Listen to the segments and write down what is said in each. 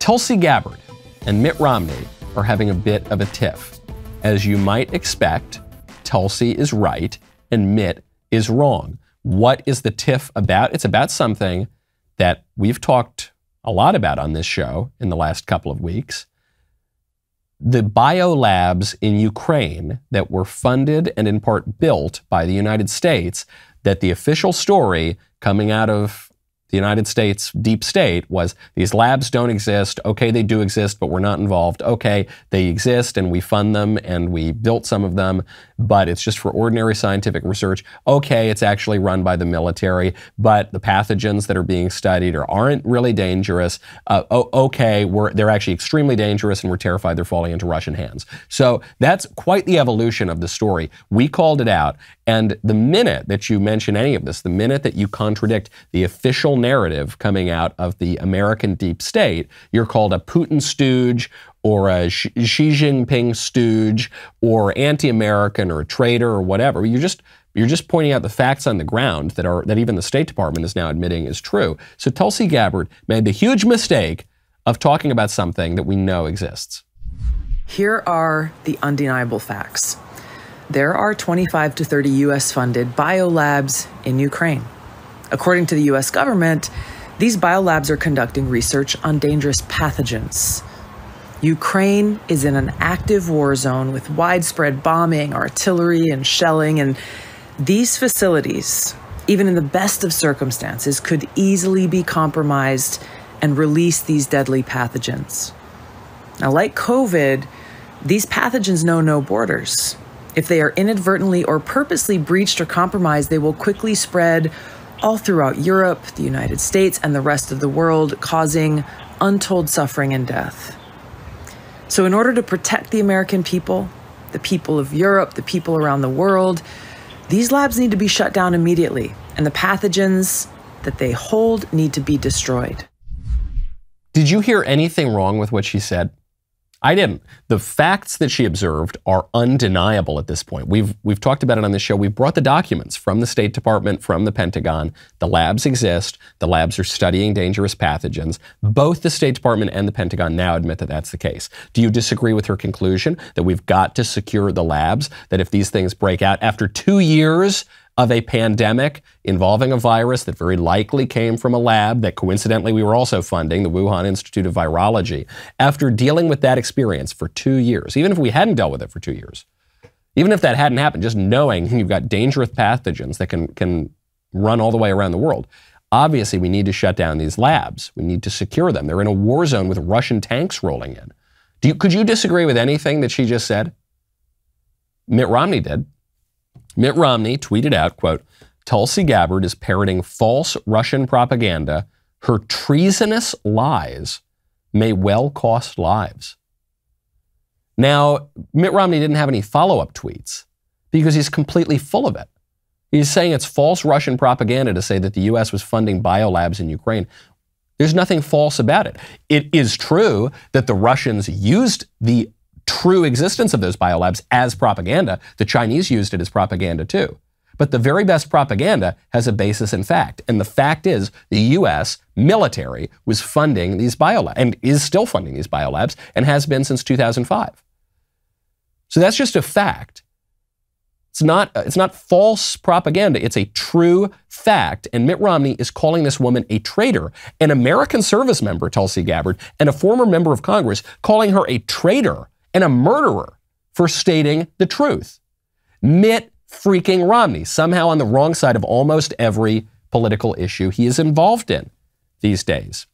Tulsi Gabbard and Mitt Romney are having a bit of a tiff. As you might expect, Tulsi is right and Mitt is wrong. What is the tiff about? It's about something that we've talked a lot about on this show in the last couple of weeks. The biolabs in Ukraine that were funded and in part built by the United States, that the official story coming out of the United States deep state was these labs don't exist. Okay, they do exist, but we're not involved. Okay, they exist and we fund them and we built some of them, but it's just for ordinary scientific research. Okay, it's actually run by the military, but the pathogens that are being studied aren't really dangerous. Okay, they're actually extremely dangerous and we're terrified they're falling into Russian hands. So that's quite the evolution of the story. We called it out. And the minute that you mention any of this, the minute that you contradict the official narrative coming out of the American deep state, you're called a Putin stooge or a Xi Jinping stooge or anti-American or a traitor or whatever. You're just pointing out the facts on the ground that even the State Department is now admitting is true. So Tulsi Gabbard made the huge mistake of talking about something that we know exists. Here are the undeniable facts. There are 25 to 30 U.S.-funded biolabs in Ukraine. According to the U.S. government, these biolabs are conducting research on dangerous pathogens. Ukraine is in an active war zone with widespread bombing, artillery, and shelling, and these facilities, even in the best of circumstances, could easily be compromised and release these deadly pathogens. Now, like COVID, these pathogens know no borders. If they are inadvertently or purposely breached or compromised, they will quickly spread all throughout Europe, the United States, and the rest of the world, causing untold suffering and death. So in order to protect the American people, the people of Europe, the people around the world, these labs need to be shut down immediately, and the pathogens that they hold need to be destroyed. Did you hear anything wrong with what she said? I didn't. The facts that she observed are undeniable at this point. We've talked about it on this show. We've brought the documents from the State Department, from the Pentagon. The labs exist. The labs are studying dangerous pathogens. Both the State Department and the Pentagon now admit that that's the case. Do you disagree with her conclusion that we've got to secure the labs, that if these things break out after 2 years of a pandemic involving a virus that very likely came from a lab that coincidentally we were also funding, the Wuhan Institute of Virology, after dealing with that experience for 2 years, even if we hadn't dealt with it for 2 years, even if that hadn't happened, just knowing you've got dangerous pathogens that can run all the way around the world, obviously we need to shut down these labs. We need to secure them. They're in a war zone with Russian tanks rolling in. Could you disagree with anything that she just said? Mitt Romney did. Mitt Romney tweeted out, quote, "Tulsi Gabbard is parroting false Russian propaganda. Her treasonous lies may well cost lives." Now, Mitt Romney didn't have any follow-up tweets because he's completely full of it. He's saying it's false Russian propaganda to say that the U.S. was funding biolabs in Ukraine. There's nothing false about it. It is true that the Russians used the true existence of those biolabs as propaganda. The Chinese used it as propaganda too. But the very best propaganda has a basis in fact. And the fact is the U.S. military was funding these biolabs and is still funding these biolabs and has been since 2005. So that's just a fact. It's not false propaganda. It's a true fact. And Mitt Romney is calling this woman a traitor, an American service member, Tulsi Gabbard, and a former member of Congress, calling her a traitor and a murderer for stating the truth. Mitt freaking Romney, somehow on the wrong side of almost every political issue he is involved in these days.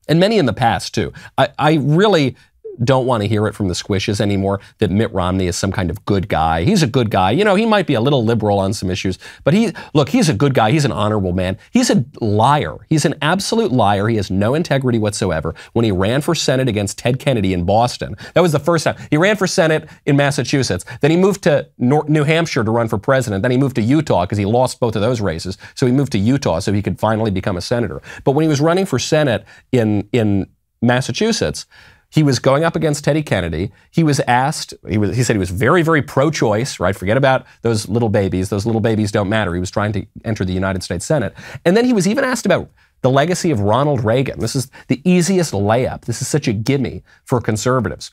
And many in the past, too. I really don't want to hear it from the squishes anymore that Mitt Romney is some kind of good guy. He's a good guy. You know, he might be a little liberal on some issues, but he's a good guy. He's an honorable man. He's a liar. He's an absolute liar. He has no integrity whatsoever. When he ran for Senate against Ted Kennedy in Boston, that was the first time. He ran for Senate in Massachusetts. Then he moved to New Hampshire to run for president. Then he moved to Utah because he lost both of those races. So he moved to Utah so he could finally become a senator. But when he was running for Senate in Massachusetts, he was going up against Teddy Kennedy. He was asked, he said he was very, very pro-choice, right? Forget about those little babies. Those little babies don't matter. He was trying to enter the United States Senate. And then he was even asked about the legacy of Ronald Reagan. This is the easiest layup. This is such a gimme for conservatives.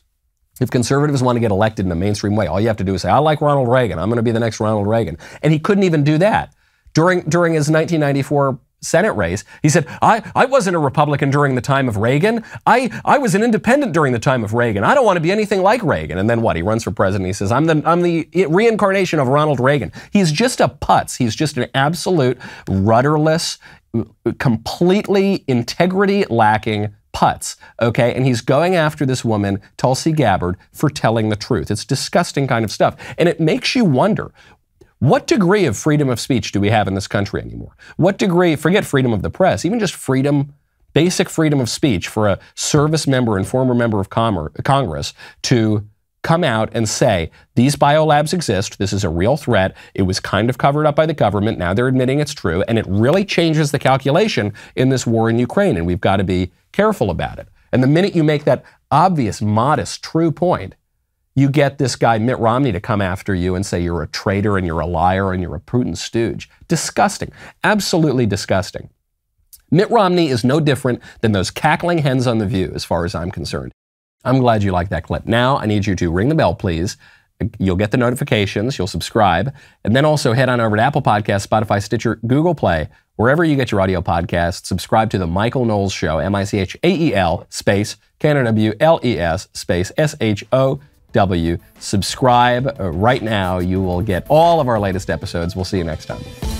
If conservatives want to get elected in a mainstream way, all you have to do is say, I like Ronald Reagan. I'm going to be the next Ronald Reagan. And he couldn't even do that. During his 1994 Senate race, he said, I wasn't a Republican during the time of Reagan. I was an independent during the time of Reagan. I don't want to be anything like Reagan. And then what? He runs for president. He says, I'm the reincarnation of Ronald Reagan. He's just a putz. He's just an absolute rudderless, completely integrity lacking putz, okay? And he's going after this woman, Tulsi Gabbard, for telling the truth. It's disgusting kind of stuff. And it makes you wonder, what degree of freedom of speech do we have in this country anymore? What degree, forget freedom of the press, even just freedom, basic freedom of speech for a service member and former member of Congress to come out and say, these biolabs exist, this is a real threat, it was kind of covered up by the government, now they're admitting it's true, and it really changes the calculation in this war in Ukraine, and we've got to be careful about it. And the minute you make that obvious, modest, true point, you get this guy Mitt Romney to come after you and say you're a traitor and you're a liar and you're a Putin stooge. Disgusting. Absolutely disgusting. Mitt Romney is no different than those cackling hens on The View, as far as I'm concerned. I'm glad you liked that clip. Now I need you to ring the bell, please. You'll get the notifications, you'll subscribe, and then also head on over to Apple Podcasts, Spotify, Stitcher, Google Play, wherever you get your audio podcasts. Subscribe to The Michael Knowles Show, M-I-C-H-A-E-L space K-N-O-W-L-E-S space S-H-O-W. Subscribe right now. You will get all of our latest episodes. We'll see you next time.